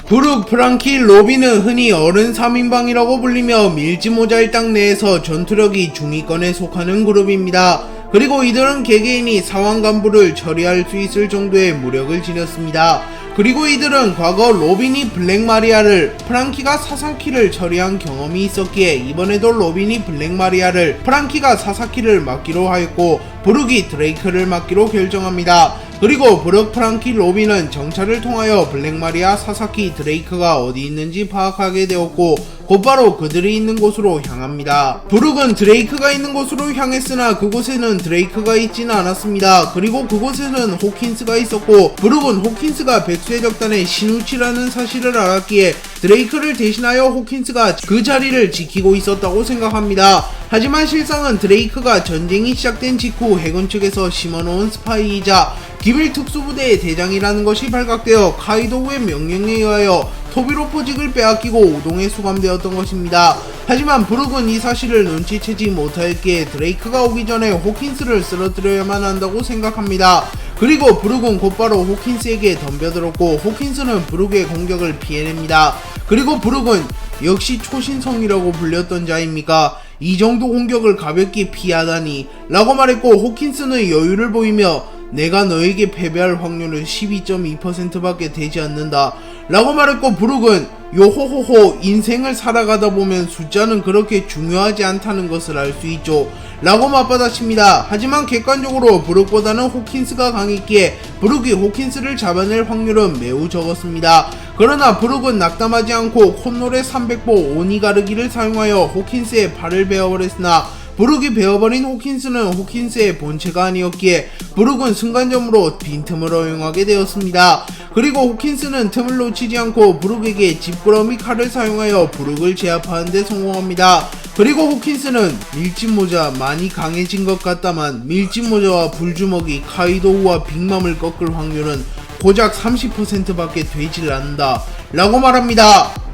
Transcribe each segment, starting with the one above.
브룩, 프랑키, 로빈은 흔히 어른 3인방이라고 불리며 밀짚모자 일당 내에서 전투력이 중위권에 속하는 그룹입니다. 그리고 이들은 개개인이 사왕 간부를 처리할 수 있을 정도의 무력을 지녔습니다. 그리고 이들은 과거 로빈이 블랙 마리아를, 프랑키가 사사키를 처리한 경험이 있었기에 이번에도 로빈이 블랙 마리아를, 프랑키가 사사키를 맡기로 하였고 브룩이 드레이크를 맡기로 결정합니다. 그리고 브룩, 프랑키, 로빈은 정찰을 통하여 블랙 마리아, 사사키, 드레이크가 어디 있는지 파악하게 되었고 곧바로 그들이 있는 곳으로 향합니다. 브룩은 드레이크가 있는 곳으로 향했으나 그곳에는 드레이크가 있지는 않았습니다. 그리고 그곳에는 호킨스가 있었고 브룩은 호킨스가 백수의 적단의 신우치라는 사실을 알았기에 드레이크를 대신하여 호킨스가 그 자리를 지키고 있었다고 생각합니다. 하지만 실상은 드레이크가 전쟁이 시작된 직후 해군 측에서 심어놓은 스파이이자 기밀 특수부대의 대장이라는 것이 발각되어 카이도우의 명령에 의하여 토비로포직을 빼앗기고 우동에 수감되었던 것입니다. 하지만 브룩은 이 사실을 눈치채지 못하였기에 드레이크가 오기 전에 호킨스를 쓰러뜨려야만 한다고 생각합니다. 그리고 브룩은 곧바로 호킨스에게 덤벼들었고 호킨스는 브룩의 공격을 피해냅니다. 그리고 브룩은 역시 초신성이라고 불렸던 자입니까? 이 정도 공격을 가볍게 피하다니 라고 말했고 호킨스는 여유를 보이며 내가 너에게 패배할 확률은 12.2% 밖에 되지 않는다 라고 말했고 브룩은 요호호호 인생을 살아가다 보면 숫자는 그렇게 중요하지 않다는 것을 알 수 있죠 라고 맞받아칩니다. 하지만 객관적으로 브룩보다는 호킨스가 강했기에 브룩이 호킨스를 잡아낼 확률은 매우 적었습니다. 그러나 브룩은 낙담하지 않고 콧노래 300보 오니가르기를 사용하여 호킨스의 팔을 베어버렸으나 브룩이 베어버린 호킨스는 호킨스의 본체가 아니었기에 브룩은 순간적으로 빈틈을 허용하게 되었습니다. 그리고 호킨스는 틈을 놓치지 않고 브룩에게 집구러미 칼을 사용하여 브룩을 제압하는 데 성공합니다. 그리고 호킨스는 밀짚모자 많이 강해진 것 같다만 밀짚모자와 불주먹이 카이도우와 빅맘을 꺾을 확률은 고작 30% 밖에 되질 않는다 라고 말합니다.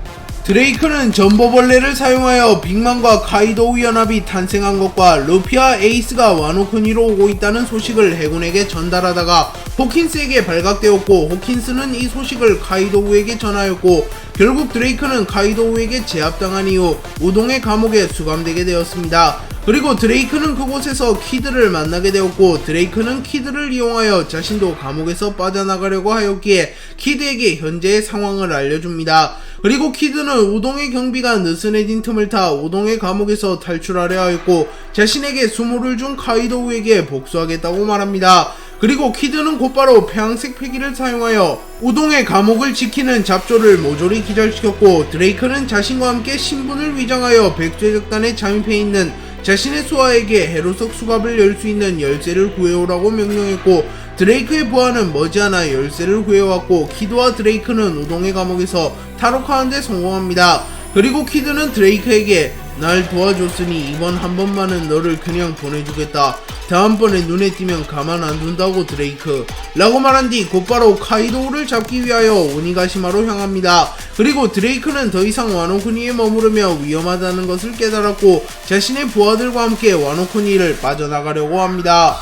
드레이크는 전보벌레를 사용하여 빅맘과 카이도우 연합이 탄생한 것과 루피와 에이스가 와노쿠니로 오고 있다는 소식을 해군에게 전달하다가 호킨스에게 발각되었고 호킨스는 이 소식을 카이도우에게 전하였고 결국 드레이크는 카이도우에게 제압당한 이후 우동의 감옥에 수감되게 되었습니다. 그리고 드레이크는 그곳에서 키드를 만나게 되었고 드레이크는 키드를 이용하여 자신도 감옥에서 빠져나가려고 하였기에 키드에게 현재의 상황을 알려줍니다. 그리고 키드는 우동의 경비가 느슨해진 틈을 타 우동의 감옥에서 탈출하려 하였고 자신에게 수모를 준 카이도우에게 복수하겠다고 말합니다. 그리고 키드는 곧바로 폐왕색 패기를 사용하여 우동의 감옥을 지키는 잡조를 모조리 기절시켰고 드레이크는 자신과 함께 신분을 위장하여 백수의 적단에 잠입해 있는 자신의 수하에게 해로석 수갑을 열 수 있는 열쇠를 구해오라고 명령했고 드레이크의 부하는 머지않아 열쇠를 구해왔고 키드와 드레이크는 우동의 감옥에서 탈옥하는데 성공합니다. 그리고 키드는 드레이크에게 날 도와줬으니 이번 한 번만은 너를 그냥 보내주겠다. 다음번에 눈에 띄면 가만 안 둔다고 드레이크 라고 말한 뒤 곧바로 카이도우를 잡기 위하여 오니가시마로 향합니다. 그리고 드레이크는 더 이상 와노쿠니에 머무르며 위험하다는 것을 깨달았고 자신의 부하들과 함께 와노쿠니를 빠져나가려고 합니다.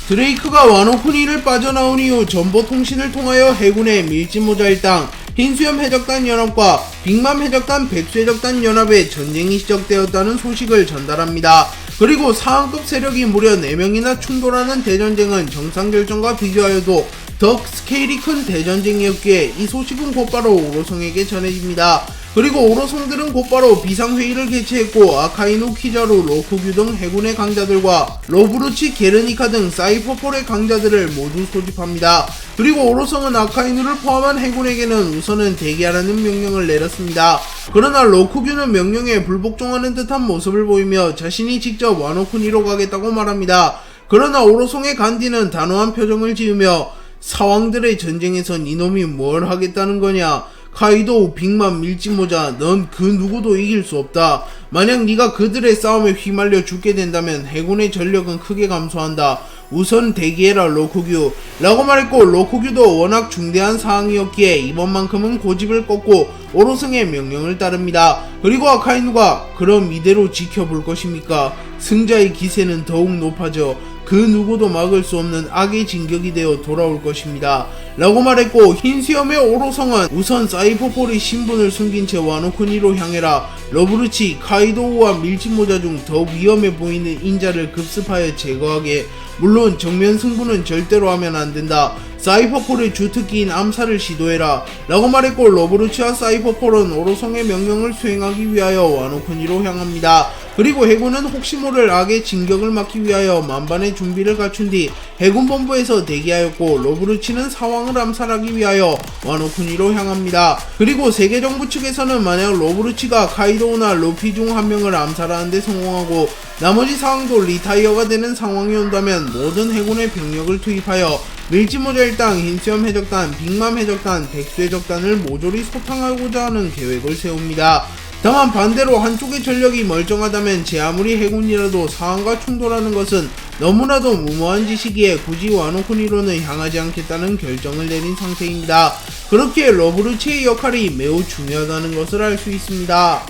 드레이크가 와노쿠니를 빠져나온 이후 정보통신을 통하여 해군의 밀짚모자 일당, 흰수염 해적단 연합과 빅맘 해적단, 백수 해적단 연합의 전쟁이 시작되었다는 소식을 전달합니다. 그리고 상급 세력이 무려 4명이나 충돌하는 대전쟁은 정상결전과 비교하여도 더 스케일이 큰 대전쟁이었기에 이 소식은 곧바로 오로성에게 전해집니다. 그리고 오로성들은 곧바로 비상회의를 개최했고 아카이누, 키자루, 로쿠규 등 해군의 강자들과 로브루치, 게르니카 등 사이퍼폴의 강자들을 모두 소집합니다. 그리고 오로성은 아카이누를 포함한 해군에게는 우선은 대기하라는 명령을 내렸습니다. 그러나 로쿠규는 명령에 불복종하는 듯한 모습을 보이며 자신이 직접 와노쿠니로 가겠다고 말합니다. 그러나 오로성의 간디는 단호한 표정을 지으며 사왕들의 전쟁에선 이놈이 뭘 하겠다는 거냐, 카이도우, 빅맘, 밀짚모자 넌 그 누구도 이길 수 없다. 만약 네가 그들의 싸움에 휘말려 죽게 된다면 해군의 전력은 크게 감소한다. 우선 대기해라 로쿠규 라고 말했고 로쿠규도 워낙 중대한 사항이었기에 이번만큼은 고집을 꺾고 오로성의 명령을 따릅니다. 그리고 아카이누가 그럼 이대로 지켜볼 것입니까? 승자의 기세는 더욱 높아져 그 누구도 막을 수 없는 악의 진격이 되어 돌아올 것입니다. 라고 말했고, 흰수염의 오로성은 우선 사이퍼폴이 신분을 숨긴 채 와노쿠니로 향해라. 러브루치, 카이도우와 밀짚모자 중 더 위험해 보이는 인자를 급습하여 제거하게. 물론 정면 승부는 절대로 하면 안된다. 사이퍼폴의 주특기인 암살을 시도해라. 라고 말했고, 러브루치와 사이퍼폴은 오로성의 명령을 수행하기 위하여 와노쿠니로 향합니다. 그리고 해군은 혹시 모를 악의 진격을 막기 위하여 만반의 준비를 갖춘 뒤 해군본부에서 대기하였고, 러브루치는 사왕을 암살하기 위하여 와노쿠니로 향합니다. 그리고 세계정부 측에서는 만약 러브루치가 카이도우나 루피 중 한 명을 암살하는데 성공하고 나머지 사왕도 리타이어가 되는 상황이 온다면 모든 해군의 병력을 투입하여 밀짚모자 일당, 흰수염 해적단, 빅맘 해적단, 백수 해적단을 모조리 소탕하고자 하는 계획을 세웁니다. 다만 반대로 한쪽의 전력이 멀쩡하다면 제 아무리 해군이라도 사왕과 충돌하는 것은 너무나도 무모한 짓이기에 굳이 와노쿠니로는 향하지 않겠다는 결정을 내린 상태입니다. 그렇게 러브루치의 역할이 매우 중요하다는 것을 알 수 있습니다.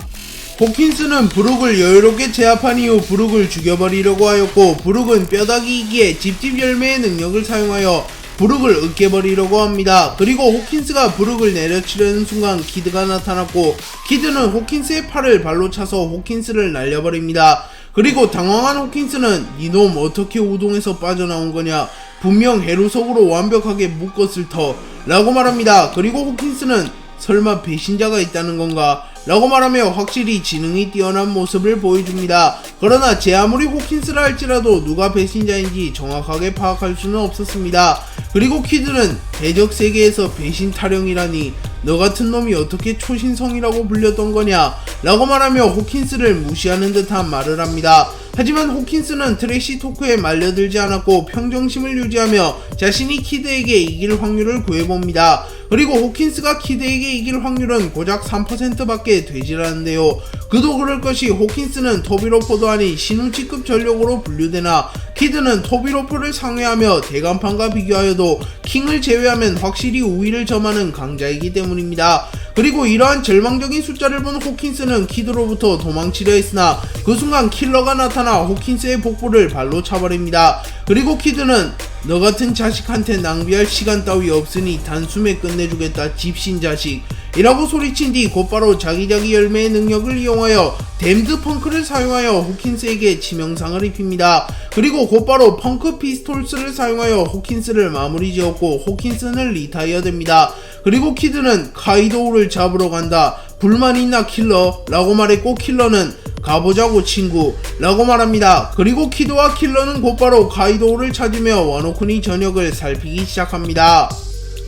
호킨스는 브룩을 여유롭게 제압한 이후 브룩을 죽여버리려고 하였고, 브룩은 뼈다귀이기에 집집 열매의 능력을 사용하여 브룩을 으깨버리려고 합니다. 그리고 호킨스가 브룩을 내려치려는 순간 키드가 나타났고, 키드는 호킨스의 팔을 발로 차서 호킨스를 날려버립니다. 그리고 당황한 호킨스는 니놈 어떻게 우동에서 빠져나온 거냐, 분명 해루석으로 완벽하게 묶었을 터 라고 말합니다. 그리고 호킨스는 설마 배신자가 있다는 건가? 라고 말하며 확실히 지능이 뛰어난 모습을 보여줍니다. 그러나 제 아무리 호킨스라 할지라도 누가 배신자인지 정확하게 파악할 수는 없었습니다. 그리고 키드는 대적 세계에서 배신 타령이라니 너 같은 놈이 어떻게 초신성이라고 불렸던 거냐 라고 말하며 호킨스를 무시하는 듯한 말을 합니다. 하지만 호킨스는 트래시 토크에 말려들지 않았고 평정심을 유지하며 자신이 키드에게 이길 확률을 구해봅니다. 그리고 호킨스가 키드에게 이길 확률은 고작 3% 밖에 되질 않는데요. 그도 그럴 것이 호킨스는 토비로퍼도 아닌 신우치급 전력으로 분류되나 키드는 토비로퍼를 상회하며 대간판과 비교하여도 킹을 제외하면 확실히 우위를 점하는 강자이기 때문입니다. 그리고 이러한 절망적인 숫자를 본 호킨스는 키드로부터 도망치려 했으나 그 순간 킬러가 나타나 호킨스의 복부를 발로 차버립니다. 그리고 키드는 너 같은 자식한테 낭비할 시간 따위 없으니 단숨에 끝내주겠다 집신자식 이라고 소리친 뒤 곧바로 자기자기 열매의 능력을 이용하여 댐드 펑크를 사용하여 호킨스에게 치명상을 입힙니다. 그리고 곧바로 펑크 피스톨스를 사용하여 호킨스를 마무리 지었고 호킨스는 리타이어 됩니다. 그리고 키드는 카이도우를 잡으러 간다. 불만 있나 킬러? 라고 말했고 킬러는 가보자고 친구 라고 말합니다. 그리고 키드와 킬러는 곧바로 카이도우를 찾으며 와노쿠니 전역을 살피기 시작합니다.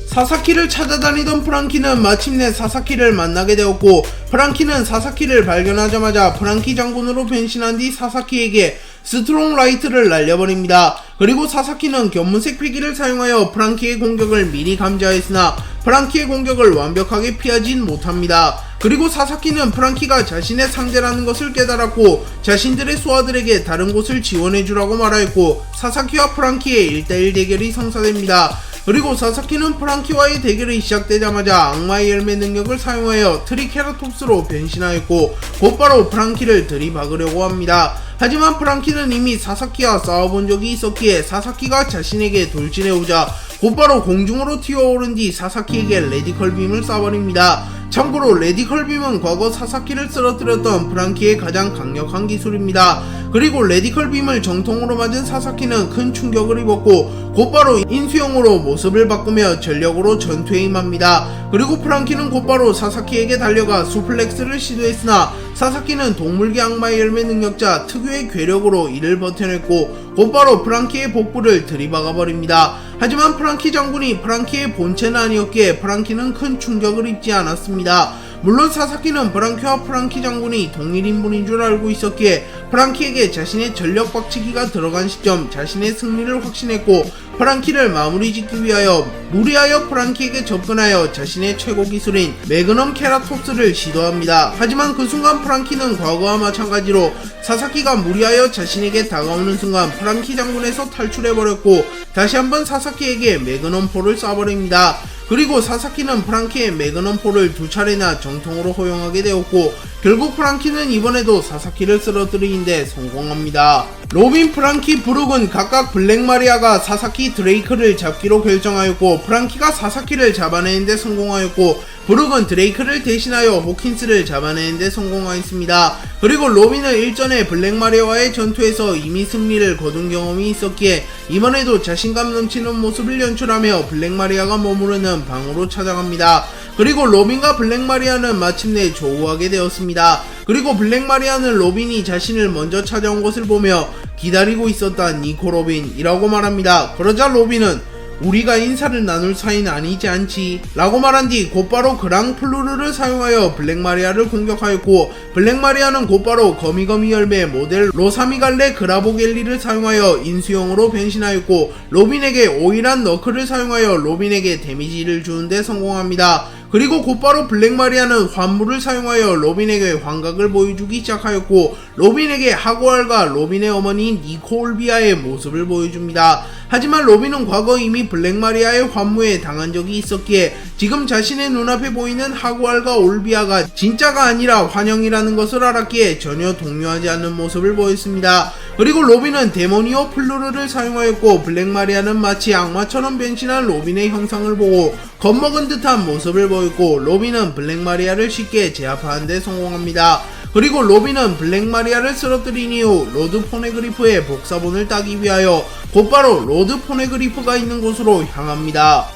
사사키를 찾아다니던 프랑키는 마침내 사사키를 만나게 되었고, 프랑키는 사사키를 발견하자마자 프랑키 장군으로 변신한 뒤 사사키에게 스트롱 라이트를 날려버립니다. 그리고 사사키는 견문색 패기를 사용하여 프랑키의 공격을 미리 감지하였으나 프랑키의 공격을 완벽하게 피하진 못합니다. 그리고 사사키는 프랑키가 자신의 상대라는 것을 깨달았고 자신들의 수하들에게 다른 곳을 지원해주라고 말하였고 사사키와 프랑키의 1대1 대결이 성사됩니다. 그리고 사사키는 프랑키와의 대결이 시작되자마자 악마의 열매 능력을 사용하여 트리케라톱스로 변신하였고 곧바로 프랑키를 들이박으려고 합니다. 하지만 프랑키는 이미 사사키와 싸워본 적이 있었기에 사사키가 자신에게 돌진해오자 곧바로 공중으로 튀어오른 뒤 사사키에게 레디컬빔을 쏴버립니다. 참고로 레디컬빔은 과거 사사키를 쓰러뜨렸던 프랑키의 가장 강력한 기술입니다. 그리고 레디컬빔을 정통으로 맞은 사사키는 큰 충격을 입었고 곧바로 인수형으로 모습을 바꾸며 전력으로 전투에 임합니다. 그리고 프랑키는 곧바로 사사키에게 달려가 수플렉스를 시도했으나 사사키는 동물계 악마의 열매 능력자 특유의 괴력으로 이를 버텨냈고 곧바로 프랑키의 복부를 들이박아버립니다. 하지만 프랑키 장군이 프랑키의 본체는 아니었기에 프랑키는 큰 충격을 입지 않았습니다. 물론 사사키는 프랑키와 프랑키 장군이 동일 인물인 줄 알고 있었기에 프랑키에게 자신의 전력 박치기가 들어간 시점 자신의 승리를 확신했고 프랑키를 마무리 짓기 위하여 무리하여 프랑키에게 접근하여 자신의 최고 기술인 매그넘 케라톱스를 시도합니다. 하지만 그 순간 프랑키는 과거와 마찬가지로 사사키가 무리하여 자신에게 다가오는 순간 프랑키 장군에서 탈출해버렸고 다시 한번 사사키에게 매그넘포를 쏴버립니다. 그리고 사사키는 프랑키의 매그넘포를 두 차례나 정통으로 허용하게 되었고 결국 프랑키는 이번에도 사사키를 쓰러뜨리는데 성공합니다. 로빈, 프랑키, 브룩은 각각 블랙 마리아가 사사키 드레이크를 잡기로 결정하였고 프랑키가 사사키를 잡아내는데 성공하였고 브룩은 드레이크를 대신하여 호킨스를 잡아내는데 성공하였습니다. 그리고 로빈은 일전에 블랙 마리아와의 전투에서 이미 승리를 거둔 경험이 있었기에 이번에도 자신감 넘치는 모습을 연출하며 블랙 마리아가 머무르는 방으로 찾아갑니다. 그리고 로빈과 블랙 마리아는 마침내 조우하게 되었습니다. 그리고 블랙 마리아는 로빈이 자신을 먼저 찾아온 것을 보며 기다리고 있었다 니코 로빈이라고 말합니다. 그러자 로빈은 우리가 인사를 나눌 사이는 아니지 않지? 라고 말한 뒤 곧바로 그랑플루르를 사용하여 블랙 마리아를 공격하였고 블랙 마리아는 곧바로 거미거미 열매 모델 로사미갈레 그라보겔리를 사용하여 인수용으로 변신하였고 로빈에게 오일한 너클을 사용하여 로빈에게 데미지를 주는데 성공합니다. 그리고 곧바로 블랙 마리아는 환물을 사용하여 로빈에게 환각을 보여주기 시작하였고 로빈에게 하고알과 로빈의 어머니인 니코 올비아의 모습을 보여줍니다. 하지만 로빈은 과거 이미 블랙 마리아의 환무에 당한 적이 있었기에 지금 자신의 눈앞에 보이는 하고알과 올비아가 진짜가 아니라 환영이라는 것을 알았기에 전혀 동요하지 않는 모습을 보였습니다. 그리고 로빈은 데모니오 플루르를 사용하였고 블랙 마리아는 마치 악마처럼 변신한 로빈의 형상을 보고 겁먹은 듯한 모습을 보였고 로빈은 블랙 마리아를 쉽게 제압하는 데 성공합니다. 그리고 로빈은 블랙 마리아를 쓰러뜨린 이후 로드 포네그리프의 복사본을 따기 위하여 곧바로 로드 포네그리프가 있는 곳으로 향합니다.